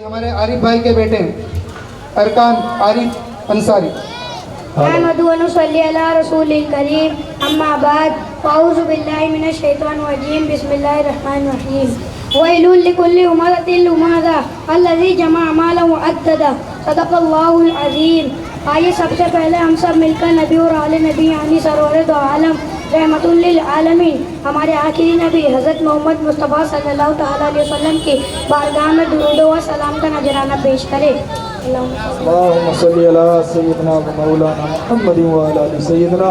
हमारे आरिफ भाई के बेटे अरकान आरिफ अंसारी। अहमदु व नसल्ली अला रसूलिल करीम अम्मा बाद अऊज़ु बिल्लाहि मिनश शैतानिर रजीम बिस्मिल्लाहिर रहमानिर रहीम वैलुल लिकुल्लि हुमाज़तिल लुमाज़ा अल्लज़ी जमअ मालन व अद्ददा सदक़ल्लाहुल अज़ीम। आइए सबसे पहले हम सब मिलकर नबी और आले नबी यानी सरवर दो आलम रहमतुल लिल आलमीन हमारे आखिरी नबी हज़रत मोहम्मद मुस्तफ़ा सल्लल्लाहु तआला अलैहि वसल्लम की बारगाह में दुरूद व सलाम का नजराना पेश करें। अल्लाहुम्मा सल्ली अला सय्यिदना व मौलाना मुहम्मदिन व अला आलि सय्यिदना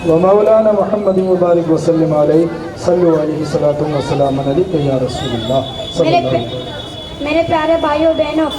व मौलाना मुहम्मदिन व बारिक व सल्लिम अलैहि सल्लु अलैहि सलातु व सलाम अलैका या रसूलल्लाह। मेरे प्यारे भाइयों बहनों,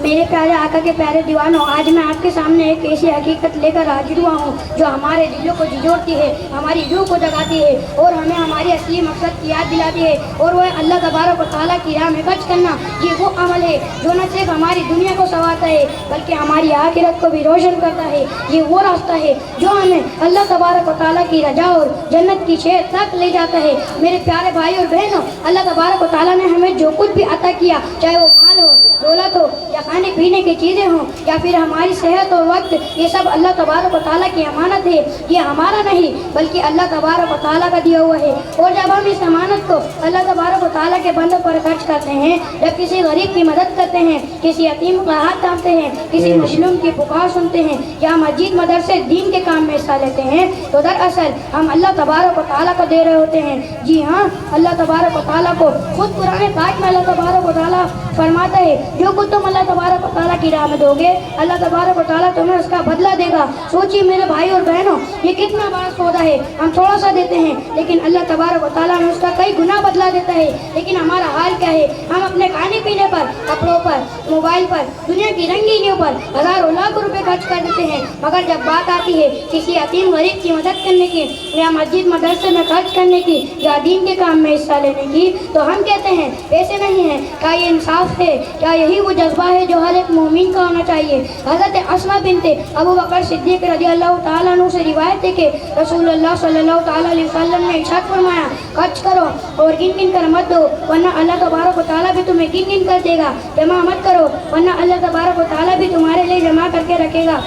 मेरे प्यारे आका के प्यारे दीवानों, आज मैं आपके सामने एक ऐसी हकीकत लेकर हाजिर हुआ हूँ जो हमारे दिलों को झिझोड़ती है, हमारी रूह को जगाती है और हमें हमारी असली मकसद की याद दिलाती है। और वह अल्लाह तबारक व तआला की राह में खर्च करना, ये वो अमल है जो न सिर्फ हमारी दुनिया को संवारता है बल्कि हमारी आखिरत को भी रोशन करता है। ये वो रास्ता है जो हमें अल्लाह तबारक व तआला की रजा और जन्नत की शहर तक ले जाता है। मेरे प्यारे भाई और बहनों, अल्लाह तबारक व तआला ने हमें जो कुछ भी अता किया, चाहे वो माल हो, दौलत हो या खाने पीने की चीज़ें हों या फिर हमारी सेहत और वक्त, ये सब अल्लाह तबारक व तआला की अमानत है। ये हमारा नहीं बल्कि अल्लाह तबारक व तआला का दिया हुआ है। और जब हम इस अमानत को अल्लाह तबारक व तआला के बंदों पर खर्च करते हैं, जब किसी गरीब की मदद करते हैं, किसी यतीम का हाथ थामते हैं, किसी मजलूम की पुकार सुनते हैं या मस्जिद मदरसे दीन के काम में हिस्सा लेते हैं, तो दरअसल हम अल्लाह तबारक व तआला को दे रहे होते हैं। जी हाँ, अल्लाह तबारक व तआला को खुद कुरान पाक में अल्लाह तबारक व तआला फरमाता है, जो कुछ तुम अल्लाह तबारक व तआला की राह में दोगे, अल्लाह तबारक व तआला तुम्हें उसका बदला देगा। सोचिए मेरे भाई और बहनों, ये कितना बड़ा सौदा है। हम थोड़ा सा देते हैं लेकिन अल्लाह तबारक व तआला ने उसका कई गुना बदला देता है। लेकिन हमारा हाल क्या है? हम अपने खाने पीने पर, कपड़ों पर, मोबाइल पर, दुनिया की रंगीनियों पर हजारों लाखों रुपए खर्च कर देते हैं, मगर जब बात आती है किसी यतीम गरीब की मदद करने की या मस्जिद मदरसे में खर्च करने की या दीन के काम में हिस्सा लेने की, तो हम कहते हैं पैसे नहीं है। क्या ये इंसाफ है? क्या यही वो जज्बा है जो हर एक मोमिन का होना चाहिए? हज़रत अस्मा बिनते अबू बकर सिद्दीक़ रज़ियल्लाहु ताला अन्हु से रिवायत है कि रसूलुल्लाह सल्लल्लाहु ताला अलैहि वसल्लम ने इरशाद फरमाया, खर्च करो और गिन गिन कर मत दो वरना अल्लाह तबारक व तआला भी तुम्हें गिन गिन कर देगा। जमा मत करो वरना अल्लाह तबारक व तआला भी तुम्हारे लिए जमा करके रखेगा।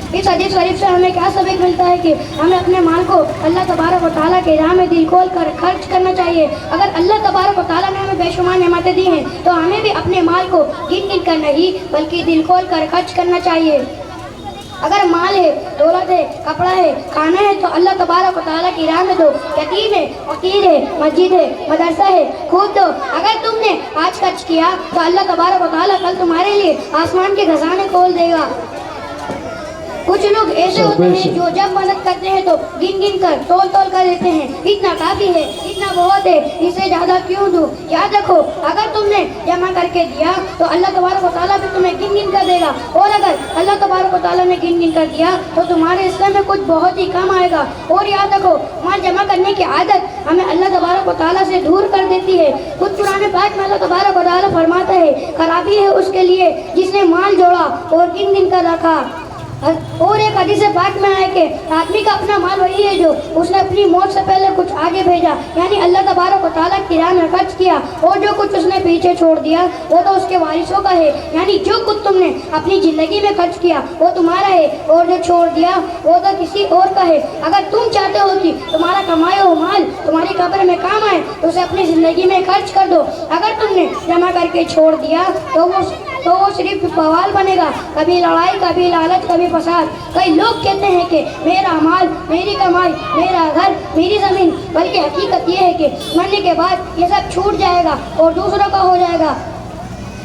इस हदीस शरीफ से हमें क्या सबक मिलता है कि हमें अपने माल को अल्लाह तबारक व तआला के राह में दिल खोल कर खर्च करना चाहिए। अगर अल्लाह तबारक व तआला ने हमें बेशुमार नेमतें दी हैं तो हमें भी अपने माल को गिन गिन कर नहीं बल्कि दिल खोल कर खर्च करना चाहिए। अगर माल है, दौलत है, कपड़ा है, खाना है, तो अल्लाह तबारक व तआला की राह में दो। यतीम है, फकीर है, मस्जिद है, मदरसा है, खुद दो। अगर तुमने आज खर्च किया तो अल्लाह तबारक व तआला कल तुम्हारे लिए आसमान के खजाने खोल देगा। कुछ लोग ऐसे होते हैं जो जब मदद करते हैं तो गिन गिन कर तोल तोल कर देते हैं, इतना काफी है, इतना बहुत है, इससे ज्यादा क्यों दूं। याद रखो, अगर तुमने जमा करके दिया तो अल्लाह तबारक व तआला भी तुम्हें गिन गिन कर देगा, और अगर अल्लाह तबारक व तआला ने गिन गिन कर दिया तो तुम्हारे हिस्से में कुछ बहुत ही कम आएगा। और याद रखो, माल जमा करने की आदत हमें अल्लाह तबारक व तआला से दूर कर देती है। खुद कुरान पाक में अल्लाह तबारक व तआला फरमाता है, खराबी है उसके लिए जिसने माल जोड़ा और गिन गिन कर रखा। और एक हदीस पाक में है कि आदमी का अपना माल वही है जो उसने अपनी मौत से पहले कुछ आगे भेजा, यानी अल्लाह तबारक व तआला की राह में खर्च किया, और जो कुछ उसने पीछे छोड़ दिया वो तो उसके वारिसों का है। यानी जो कुछ तुमने अपनी ज़िंदगी में खर्च किया वो तुम्हारा है, और जो छोड़ दिया वो तो किसी और का है। अगर तुम चाहते हो कि तुम्हारा कमाया हुआ माल तुम्हारी कब्र में काम आए तो उसे अपनी ज़िंदगी में खर्च कर दो। अगर तुमने जमा करके छोड़ दिया तो वो सिर्फ बवाल बनेगा, कभी लड़ाई, कभी लालच, कभी फसाद। कई लोग कहते हैं कि मेरा माल, मेरी कमाई, मेरा घर, मेरी ज़मीन, बल्कि हकीकत ये है कि मरने के बाद ये सब छूट जाएगा और दूसरों का हो जाएगा।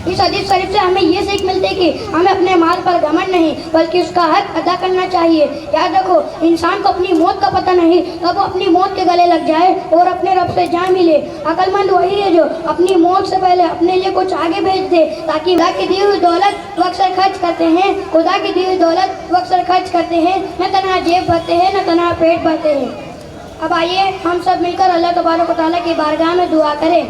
इस हदीस शरीफ से हमें ये सीख मिलती है कि हमें अपने माल पर घमंड नहीं बल्कि उसका हक अदा करना चाहिए। याद रखो, इंसान को अपनी मौत का पता नहीं कब वो अपनी मौत के गले लग जाए और अपने रब से जा मिले। अक्लमंद वही है जो अपनी मौत से पहले अपने लिए कुछ आगे भेज दे, ताकि खुदा की दी हुई दौलत वो अक्सर खर्च करते हैं, खुदा की दी हुई दौलत वो अक्सर खर्च करते हैं, न तनहा जेब भरते हैं न तनहा पेट भरते हैं। अब आइए हम सब मिलकर अल्लाह तबारक व तआला की बारगाह में दुआ करें।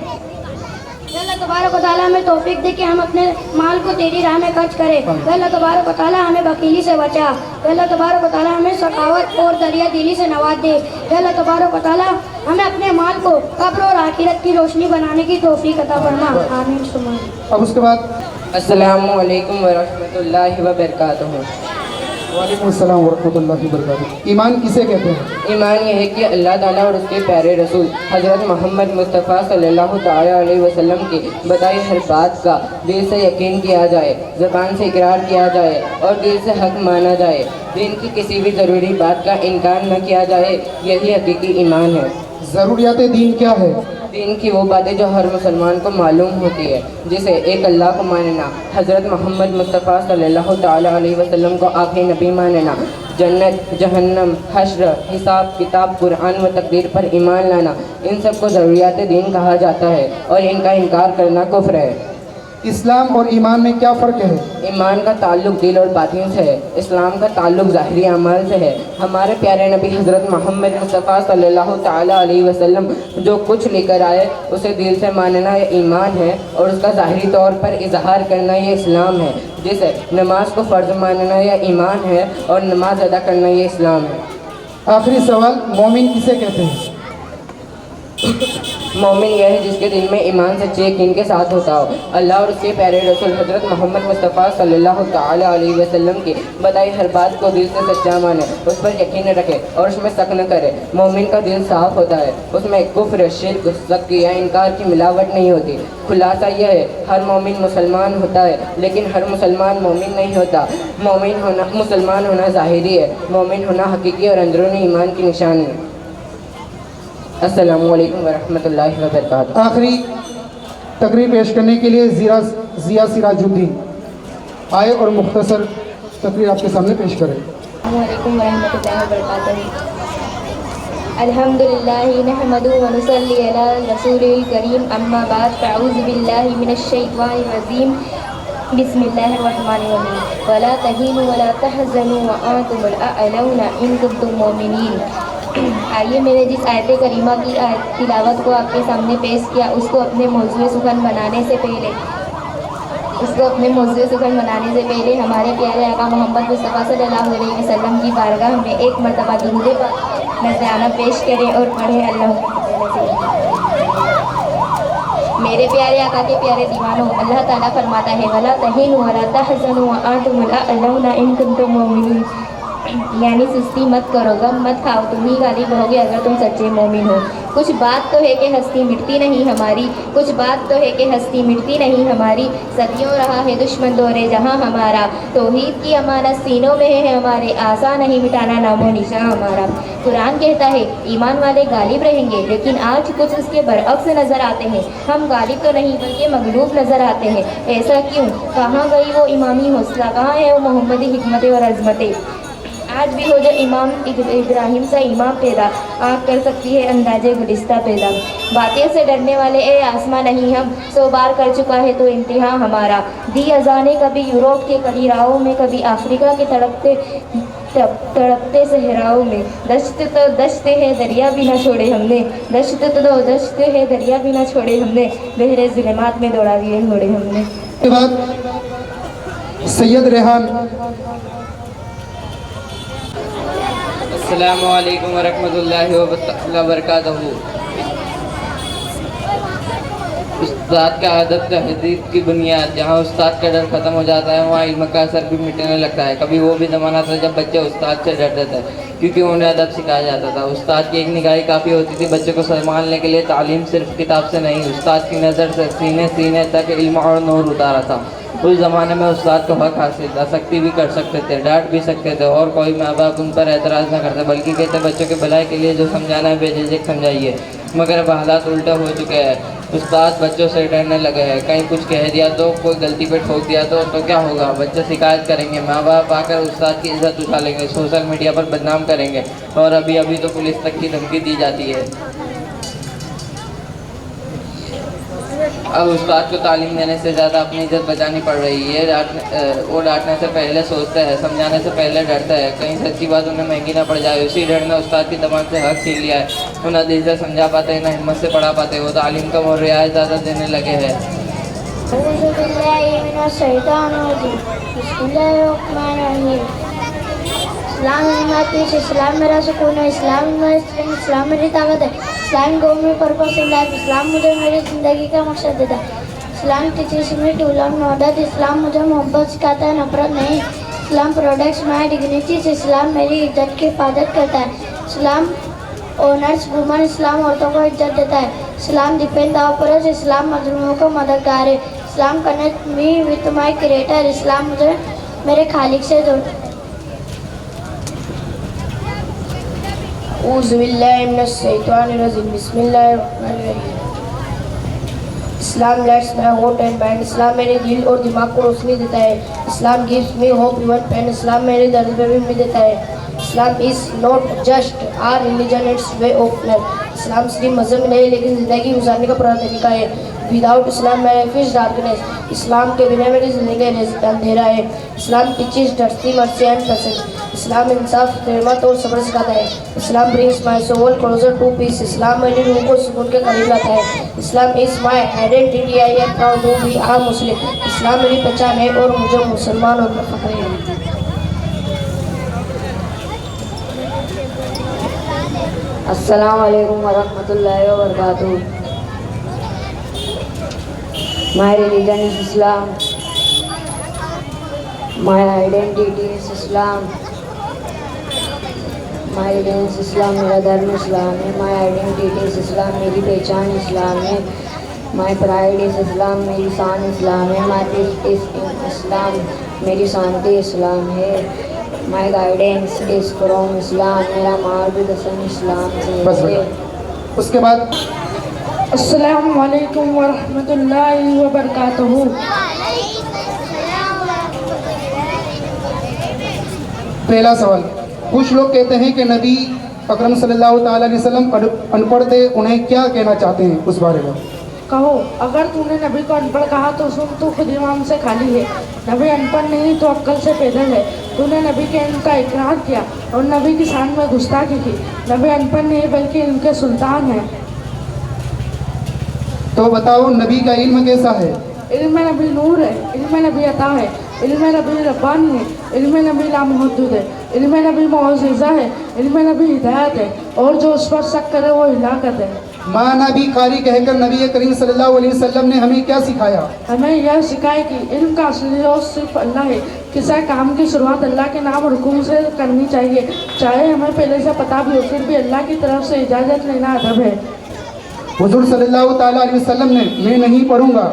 अल्लाह तबारक व तआला हमें तौफीक दे कि हम अपने माल को तेरी राह में खर्च करें। अल्लाह तबारक व तआला हमें बकीली से बचा। अल्लाह तबारक व तआला हमें सखावत और दरिया दिली से नवाज दे। अल्लाह तबारक व तआला हमें अपने माल को कब्र और आखिरत की रोशनी बनाने की तौफीक अता फरमा। आमीन सुमा। अब उसके बाद अस्सलामु अलैकुम वरहमतुल्लाहि वबरकातुहू। वालेकुम अस्सलाम वरहमतुल्लाहि वबरकातुहू। ईमान किसे कहते हैं? ईमान यह है कि अल्लाह ताला और उसके प्यारे रसूल हज़रत मोहम्मद मुस्तफ़ा सल्लल्लाहु ताला अलैहि वसल्लम की बताई हर बात का दिल से यकीन किया जाए, ज़बान से इकरार किया जाए और दिल से हक माना जाए। दीन की किसी भी ज़रूरी बात का इनकार न किया जाए, यही हकीकी ईमान है। ज़रूरियात दीन क्या है? दीन की वो बातें जो हर मुसलमान को मालूम होती है, जैसे एक अल्लाह को मानना, हज़रत मोहम्मद मुस्तफ़ा सल्लल्लाहु ताला अलैहि वसल्लम को आखिरी नबी मानना, जन्नत, जहन्नम, हश्र, हिसाब किताब, कुरान व तकदीर पर ईमान लाना, इन सब को ज़रूरियात दीन कहा जाता है और इनका इनकार करना कुफ्र है। इस्लाम और ईमान में क्या फ़र्क है? ईमान का ताल्लुक़ दिल और बातिन से है, इस्लाम का ताल्लुक़ ज़ाहिरी अमाल से है। हमारे प्यारे नबी हज़रत मोहम्मद मुस्तफ़ा सल्लल्लाहु ताला अलैहि वसल्लम जो कुछ लेकर आए उसे दिल से मानना ये ईमान है और उसका ज़ाहिरी तौर पर इजहार करना ये इस्लाम है। जैसे नमाज को फ़र्ज़ मानना यह ईमान है और नमाज अदा करना ये इस्लाम है। आखिरी सवाल, मोमिन किसे कहते हैं? मोमिन यह है जिसके दिल में ईमान सच्चे यकीन के साथ होता हो। अल्लाह और उसके प्यारे रसूल हज़रत मोहम्मद मुस्तफ़ा सल्लल्लाहु ताला अलैहि वसल्लम की बताई हर बात को दिल से सच्चा माने, उस पर यकीन रखे और उसमें शक न करे। मोमिन का दिल साफ़ होता है, उसमें कुफ्र, शिर्क, शक या इनकार की मिलावट नहीं होती। खुलासा यह है, हर मोमिन मुसलमान होता है लेकिन हर मुसलमान मोमिन नहीं होता। मोमिन होना, मुसलमान होना ज़ाहिरी है, मोमिन होना हकीकी और अंदरूनी ईमान की निशानी है। अस्सलामु अलैकुम वरहमतुल्लाहि वबरकातुहू। आखिरी तकरीर पेश करने के लिए ज़िया सिराजुद्दीन आए और मुख्तसर तकरीर आपके सामने पेश करें। अस्सलामुअलैकुम वरहमतुल्लाहि वबरकातुहू। अल्हम्दुलिल्लाहि नहमदुहु व नुसल्ली अला रसूलिल करीम, अम्मा बाद, फ़अऊज़ु बिल्लाहि मिनश शैतानिर रजीम, बिस्मिल्लाहिर रहमानिर रहीम। वला तहीनु वला तहज़नु व अंतुमुल अअलौना इन कुंतुम मोमिनीन। आइए, मैंने जिस आयत करीमा की तिलावत को आपके सामने पेश किया उसको अपने मौज़ूए सुखन बनाने से पहले हमारे प्यारे आका मोहम्मद मुस्तफ़ा सल्लल्लाहु अलैहि वसल्लम की बारगाह में एक मरतबा दुरूद पाक नज़राना पेश करें और पढ़े। मेरे प्यारे आका के प्यारे दीवानों, अल्लाह ताला फरमाता है, वला तहीनु वला तहज़नु व अंतुमुल अअलौना इन कुंतुम मोमिनीन। यानी सुस्ती मत करो, गम मत खाओ, तुम ही गालिब रहोगे अगर तुम सच्चे मोमिन हो। कुछ बात तो है कि हस्ती मिटती नहीं हमारी, कुछ बात तो है कि हस्ती मिटती नहीं हमारी। सदियों रहा है दुश्मन दौरे जहां हमारा, तौहीद की अमानत सीनों में है हमारे, आसा नहीं मिटाना नामो निशान हमारा। कुरान कहता है ईमान वाले गालिब रहेंगे, लेकिन आज कुछ उसके बरअक्स नज़र आते हैं। हम गालिब तो नहीं बल्कि मगलूब नज़र आते हैं। ऐसा क्यों? कहाँ गई वो इमामी हौसला, कहाँ है वो मोहम्मदी हिकमतें और अज़मतें? आज भी हो जो इमाम इब्राहिम सा इमाम पैदा, आँख कर सकती है अंदाजे गुलिस्ता पैदा। बातें से डरने वाले ए आसमां नहीं हम, 100 बार कर चुका है तो इम्तिहां हमारा। दी अजाने कभी यूरोप के कड़ी राहों में, कभी अफ्रीका के तड़पते सहराओं में। दश्त तो दश्त है दरिया भी ना छोड़े हमने, दश्त तो दश्त है दरिया भी ना छोड़े हमने, बहरे ज़ुल्मात में दौड़ा दिए घोड़े हमने। के बाद सैयद रेहान। अस्सलामु अलैकुम वरहमतुल्लाहि वबरकातुहू। उस्ताद का अदब तहज़ीब की बुनियाद, जहाँ उस्ताद का डर ख़त्म हो जाता है वहाँ इल्म का असर भी मिटने लगता है। कभी वो भी ज़माना था जब बच्चे उस्ताद से डरते थे क्योंकि उन्हें अदब सिखाया जाता था। उस्ताद की एक निगाही काफ़ी होती थी बच्चे को संभालने के लिए। तालीम सिर्फ किताब से नहीं, उस्ताद की नज़र से सीने सीने तक इल्म और नूर उतारा था। उस ज़माने में उस्ताद को हक हासिल था, सख्ती भी कर सकते थे, डांट भी सकते थे और कोई माँ बाप उन पर एतराज़ न करते, बल्कि कहते बच्चों के भलाई के लिए जो समझाना है बेझिझक समझाइए। मगर अब हालात उल्टा हो चुके हैं। उस्ताद बच्चों से डरने लगे हैं। कहीं कुछ कह दिया तो, कोई गलती पे ठोक दिया तो क्या होगा? बच्चे शिकायत करेंगे, माँ बाप आकर उस्ताद की इज़्ज़त उठा लेंगे, सोशल मीडिया पर बदनाम करेंगे और अभी अभी तो पुलिस तक की धमकी दी जाती है। اب استاد کو تعلیم دینے سے زیادہ اپنی عزت بچانی پڑ رہی ہے. وہ ڈانٹنے سے پہلے سوچتا ہے, سمجھانے سے پہلے ڈرتا ہے, کہیں سچی بات انہیں مہنگی نہ پڑ جائے. اسی ڈر نے استاد کی زبان سے حق چھین لیا ہے. وہ نہ دل سے سمجھا پاتے, نہ ہمت سے پڑھا پاتے. وہ تعلیم کا وہ رعایت زیادہ دینے لگے ہیں. اعوذ باللہ من الشیطان الرجیم. بسم اللہ الرحمن الرحیم. اسلام ہمارا پیش, اسلام میرا سکون ہے, اسلام میرا اسلام, اسلام میری طاقت ہے, اسلام گو میں پرپس ان لائف, اسلام مجھے میری زندگی کا مقصد دیتا ہے. اسلام ٹیچرس می ٹو لو نوڈت, اسلام مجھے محبت سکھاتا ہے, نفرت نہیں. اسلام پروڈکٹس مائی ڈگنیٹیز, اسلام میری عزت کی حفاظت کرتا ہے. اسلام اونرس وومن, اسلام عورتوں کو عزت دیتا ہے. اسلام ڈیپینڈ آپرس, اسلام مظلوموں کو مددگار ہے. Islam connect me with my creator, Islam مجھے میرے خالق سے جوڑتا ہے. اعوذ باللہ من الشیطان الرجیم. بسم اللہ الرحمن الرحیم. Islam lights my heart and mind, Islam میرے دل اور دماغ کو روشنی دیتا ہے. Islam gives me hope even pain, Islam میرے درد میں بھی دیتا ہے. Islam is not just a religion, it's way of life. Islam صرف مذہب نہیں لیکن زندگی گزارنے کا پورا طریقہ ہے. وداؤٹ اسلام میرا فیس ڈارکنیس, اسلام کے بنا میری زندگی اندھیرا ہے. اسلام ٹیچز ڈرسٹی مرسی اینڈ پیشنس, اسلام انصاف, رحمت اور صبر سکھاتا ہے. Islam brings my soul closer to peace, Islam میری روح کو سکون کے قریب لاتا ہے. Islam is my identity, I am proud to be a Muslim. Islam میری پہچان ہے اور مجھے مسلمان اور فخر ہے. السلام علیکم ورحمۃ اللہ وبرکاتہ. My religion is Islam. My identity is Islam. My religion is Islam. میرا دھرم اسلام ہے. My identity is Islam. میری پہچان اسلام ہے. My pride is Islam. میری شان اسلام ہے. My peace is Islam. میری شانتی اسلام ہے. My guidance is from Islam. میرا مارگدرشن اسلام سے ہے. اس کے بعد السلام علیکم ورحمۃ اللہ وبرکاتہ. پہلا سوال, کچھ لوگ کہتے ہیں کہ نبی اکرم صلی اللہ تعالیٰ علیہ وسلم ان پڑھ تھے, انہیں کیا کہنا چاہتے ہیں اس بارے میں؟ کہو, اگر تو نے نبی کو ان پڑھ کہا تو سن, تو خود ایمان سے خالی ہے. نبی ان پڑھ نہیں تو عقل سے پیدل ہے. تو نے نبی کے علم کا اقرار کیا اور نبی کی شان میں گستاخی کی. نبی ان پڑھ نہیں بلکہ ان کے سلطان ہیں. تو بتاؤ نبی کا علم کیسا ہے؟ علم نبی نور ہے, علم نبی عطا ہے, علم نبی ربانی ہے, علم نبی لامحدود ہے, علم نبی معجزہ ہے, علم نبی ہدایت ہے, اور جو اس پر شک کرے وہ ہلاکت ہے. ماں نبی قاری کہہ کر نبی کریم صلی اللہ علیہ وسلم نے ہمیں کیا سکھایا؟ ہمیں یہ سکھائے کہ علم کا اصلی دوست صرف اللہ ہے. کسی کام کی شروعات اللہ کے نام اور حکم سے کرنی چاہیے, چاہے ہمیں پہلے سے پتہ بھی ہو, پھر بھی اللہ کی طرف سے اجازت لینا ادب ہے. حضور صلی اللہ تعالیٰ علیہ وسلم نے میں نہیں پڑھوں گا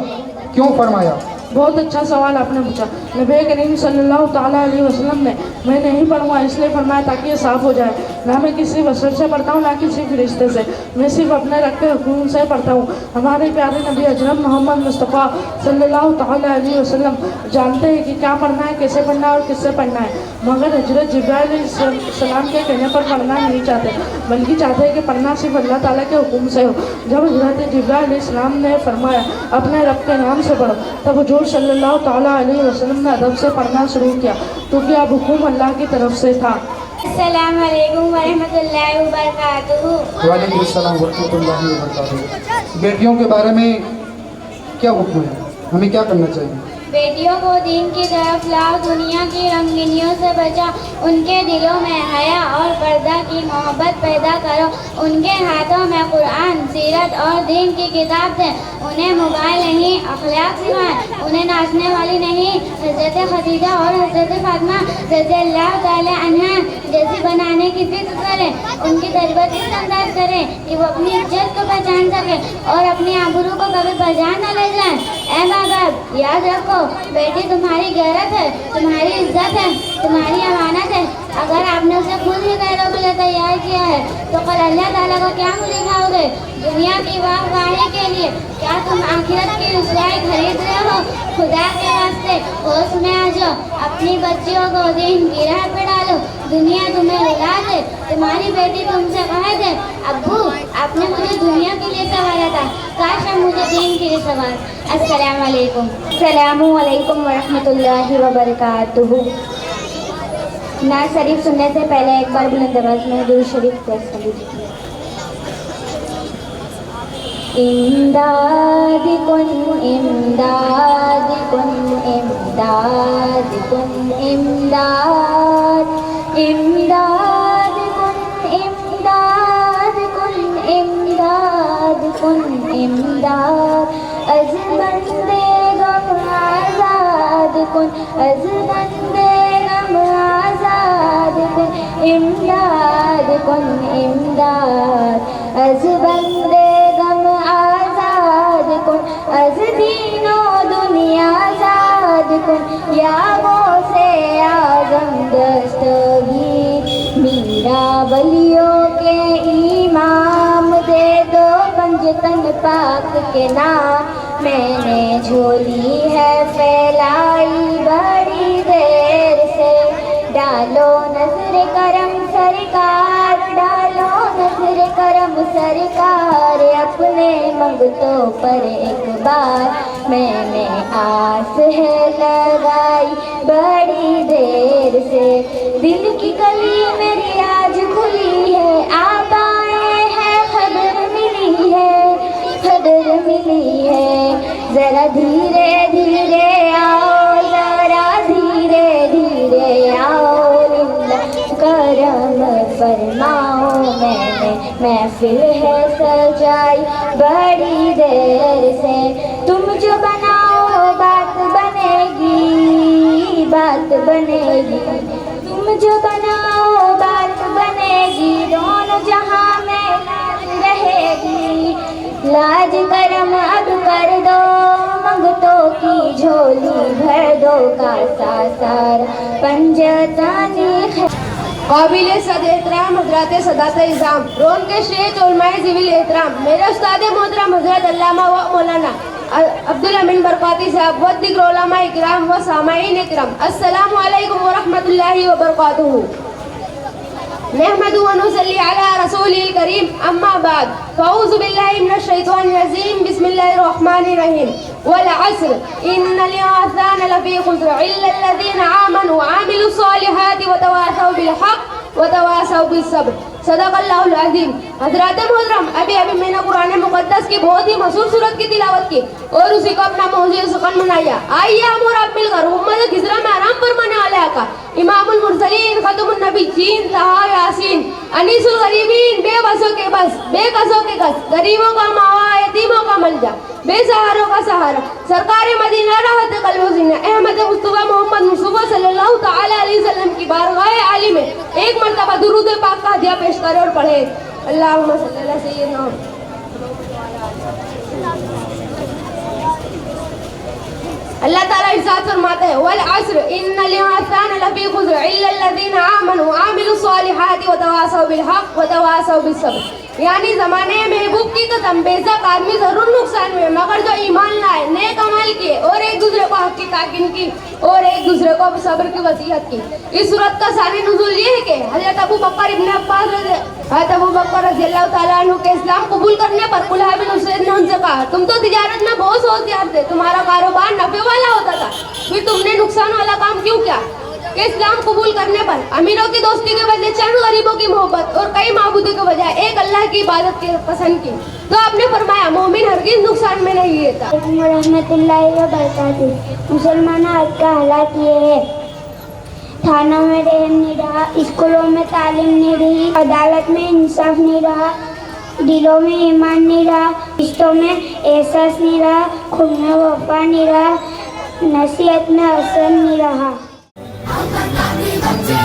کیوں فرمایا؟ بہت اچھا سوال آپ نے پوچھا. نبی کریم صلی اللہ تعالیٰ علیہ وسلم نے میں نہیں پڑھوں گا اس لیے فرمایا تاکہ یہ صاف ہو جائے. نہ میں کسی بشر سے پڑھتا ہوں, نہ کسی فرشتے سے, میں صرف اپنے رب کے حکم سے پڑھتا ہوں. ہمارے پیارے نبی حضرت محمد مصطفیٰ صلی اللہ تعالیٰ علیہ وسلم جانتے ہیں کہ کیا پڑھنا ہے, کیسے پڑھنا ہے اور کس سے پڑھنا ہے, مگر حضرت جبرائیل علیہ السلام کے کہنے پر پڑھنا نہیں چاہتے, بلکہ چاہتے ہیں کہ پڑھنا صرف اللہ تعالیٰ کے حکم سے ہو. جب حضرت جبرائیل علیہ السلام نے فرمایا اپنے رب کے نام سے پڑھو, تب حضور صلی اللہ تعالیٰ علیہ وسلم نے ادب سے پڑھنا شروع کیا, کیونکہ اب حکم اللہ کی طرف سے تھا. السلام علیکم ورحمۃ اللہ وبرکاتہ. وعلیکم السلام ورحمۃ اللہ وبرکاتہ. بیٹیوں کے بارے میں کیا حکم ہے, ہمیں کیا کرنا چاہیے؟ بیٹیوں کو دین کی طرف لاؤ, دنیا کی رنگینیوں سے بچا, ان کے دلوں میں حیا اور پردہ کی محبت پیدا کرو. ان کے ہاتھوں میں قرآن, سیرت اور دین کی کتاب دیں. انہیں موبائل نہیں اخلاق سکھائیں, انہیں ناچنے والی نہیں حضرت خدیجہ اور حضرت فاطمہ رضی اللہ تعالی عنہا جیسی بنانے کی فکر کریں. ان کی تربیت اس انداز کریں کہ وہ اپنی عزت کو پہچان سکیں اور اپنی آبرو کو کبھی بجا نہ لے جائیں. اے ماں باپ یاد رکھو, بیٹی تمہاری غیرت ہے, تمہاری عزت ہے, تمہاری امانت ہے. اگر آپ نے اسے خود ہی غیروں کے لیے تیار کیا ہے تو کل اللہ تعالیٰ کو کیا دکھاؤ گے؟ دنیا کی واہ واہی کے لیے کیا تم آخرت کی رسوائی خرید رہے ہو؟ خدا کے واسطے ہوش میں آ جاؤ, اپنی بچیوں کو دین کی راہ پہ ڈالو. दुनिया तुम्हें रुला दे। तुम्हारी बेटी तुमसे कहे थे, अब्बू आपने मुझे दुनिया के लिए संवारा था, काश अब मुझे दीन के लिए संवार। अस्सलाम वालेकुम। अस्सलामु अलैकुम वरहमतुल्लाहि वबरकातुहू। नात शरीफ सुनने से पहले एक बार बुलंद आवाज में दुरूद शरीफ पेश कर लीजिए। इमदाद कुन इमदाद कुन इमदाद कुन इमदाद इमदाद कुन इमदाद कुन इमदाद कुन इमदाद अज बंदे गम आजाद कुन अज बंदे गम आजाद कुन इमदाद कुन इमदाद अज बंदे गम आजाद कुन अज दीनो दुनिया आजाद कुन या गौसे आजम दस्तगीर मीरा बलियों के इमाम दे दो पंजतन पाक के नाम मैंने झोली है फैलाई बड़ी देर से डालो नजर करम सरकार डालो नजर करम सरकार अपने मंगतों पर एक बार मैंने आस है लगाई बड़ी देर से दिल की गली मेरी आज खुली है आप आए हैं खबर मिली है खबर मिली है जरा धीरे धीरे आओ जरा धीरे धीरे आओ करम फरमाओ मैंने महफिल है सजाई बड़ी देर से तुम जो बनाओ बात बनेगी बात बनेगी तुम जो बनाओ बात बनेगी दोनों जहां में लाज रहेगी लाज करम अब कर दो मंगतों की झोली भर दो का सारा पंजतानी काबिल सद एहतराम हजरत सदात इज़ाम रोम के शेख उलमाए ज़िविल एहतराम मेरे उस्ताद मोहतरम हजरत अल्लामा व मौलाना अब्दुल अमीन बरकाती साहब व दिक्र उलमा इकराम व सामाईन इकराम अस्सलामु अलैकुम व रहमतुल्लाहि व बरकातुहू। नहमदु व नुसल्ली अला रसूलिल करीम अम्मा बाद फ़अऊज़ु बिल्लाहि मिनश शैतानिर रजीम बिस्मिल्लाहिर रहमानिर रहीम वल अस्र इन्नल इंसाना लफ़ी खुस्र इल्ला लज़ीना आमनु व अमिलुस सालिहाति व तवासौ बिल हक़ व तवासौ बिस सब्र सदक़ल्लाहुल अज़ीम। हज़रात मोहतरम अभी मैंने कुरान मुक़द्दस की बहुत ही मशहूर सूरत की तिलावत की और उसी को अपना मौज़ू सुख़न बनाया। आइए हम और आप मिलकर उम्मत खिज़रा में आराम फरमाने वाले आका इमामुल मुरसलीन खतमुन नबीय्यीन तहा यासीन अनीसुल गरीबीन बेबसों के बस बेकसों के कस गरीबों का मावा यतीमों का मलजा बेसहारों का सहारा सरकार मदीना राहत कल्बो ज़ीना अहमद मुस्तफ़ा मोहम्मद मुस्तफ़ा सल्लल्लाहु तआला अलैहि वसल्लम की बारगाह आली में एक मरतबा दुरूद पाक का हदिया पेश करें और पढ़े। अल्लाहुम्मा सल्ली अला सय्यिदना अल्लाह ताला इरशाद फरमाते हैं वल अस्र इन्नल इंसाना लफ़ी खुस्र इल्ला लज़ीना आमनु व अमिलुस सालिहाति व तवासौ बिल हक़ व तवासौ बिस सब्र यानी ज़माने महबूब की कसम बेशक आदमी ज़रूर नुकसान में मगर जो ईमान लाए नेक अमल किए और एक दूसरे को हक़ की ताकीद की और एक दूसरे को सब्र की वसीयत की। इस सूरत का सानी नुज़ूल ये है कि हज़रत अबू बकर इब्न अब्बास रज़ियल्लाहु ताला अन्हु के इस्लाम कबूल करने पर कुल्हा बिन उसैद ने उनसे कहा तुम तो तिजारत में बहुत होशियार थे तुम्हारा कारोबार नफ़े वाला होता था फिर तुमने नुकसान वाला काम क्यों किया कि इस्लाम कबूल करने पर अमीरों की दोस्ती के बदले चंद गरीबों की मोहब्बत और कई माबूदों के बजाय एक अल्लाह की इबादत की पसंद की तो आपने फरमाया मोमिन हरगिज़ नुकसान में नहीं रहता। रहमतुल्लाहि व बरकातुहू। मुसलमान आज का हालात ये है थानों में रहम नहीं रहा स्कूलों में तालीम नहीं रही अदालत में इंसाफ नहीं रहा दिलों में ईमान नहीं रहा रिश्तों में एहसास नहीं रहा खुद में वफा नहीं रहा नसीहत में असर नहीं रहा। बच्चे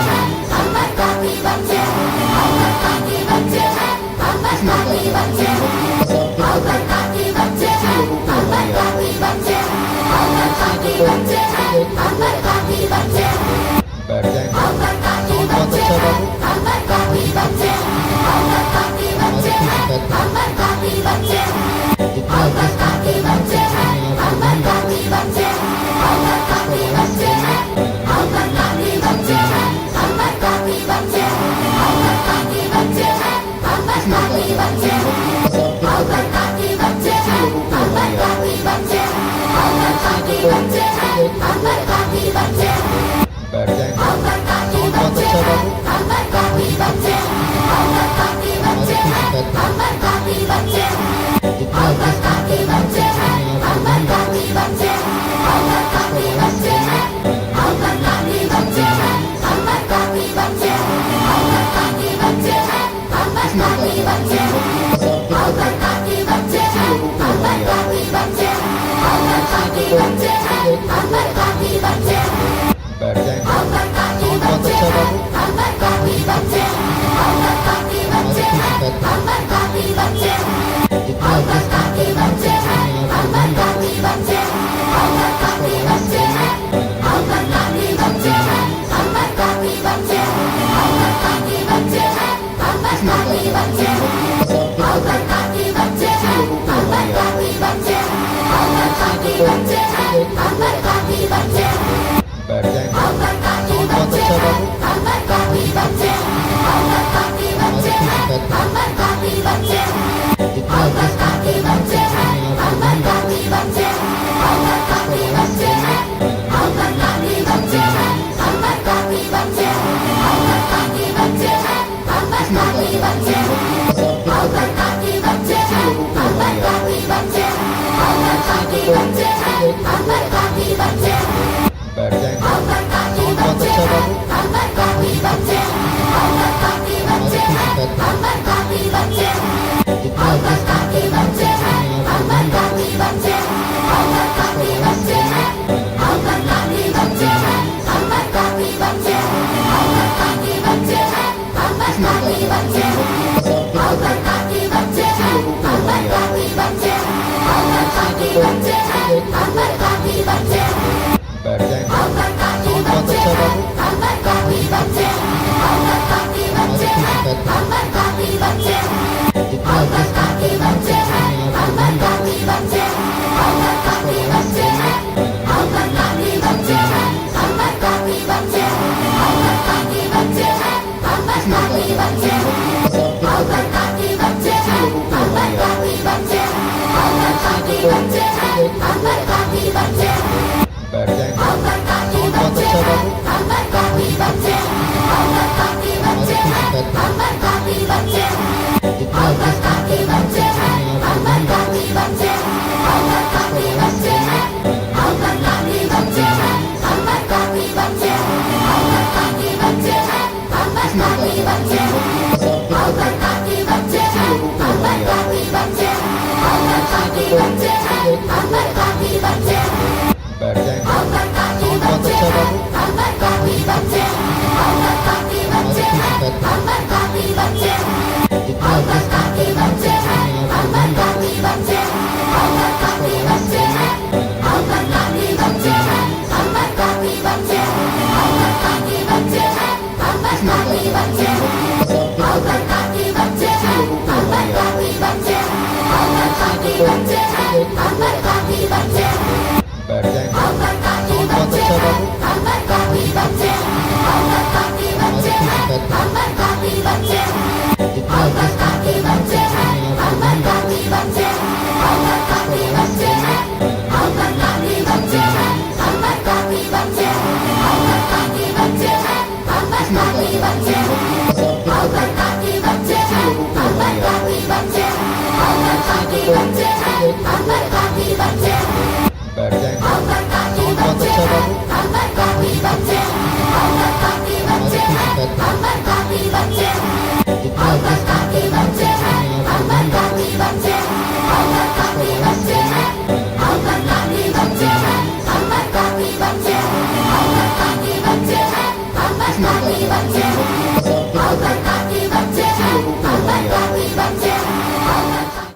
बैठ जाएंगे। साउंड बहुत अच्छा बाबू। हमारी शिकायत जितना एडजस्ट करना है बैठ जाएंगे। साउंड बहुत अच्छा बाबू। हमारी शिकायत जितना एडजस्ट करना बैठ जाएंगे। साउंड बहुत अच्छा बाबू। हमारी शिकायत जितना एडजस्ट बैठ जाएंगे। साउंड बहुत अच्छा बाबू। हमारी शिकायत जितना एडजस्ट बैठ जाएंगे। साउंड बहुत अच्छा बाबू। हमारी शिकायत जितना एडजस्ट बैठ जाएंगे। साउंड बहुत अच्छा बाबू। हमारी शिकायत जितना एडजस्ट बैठ जाएंगे। साउंड बहुत अच्छा बाबू। हमारी शिकायत जितना एडजस्ट बैठ जाएंगे। साउंड बहुत अच्छा बाबू। हमारी शिकायत जितना एडजस्ट Bye.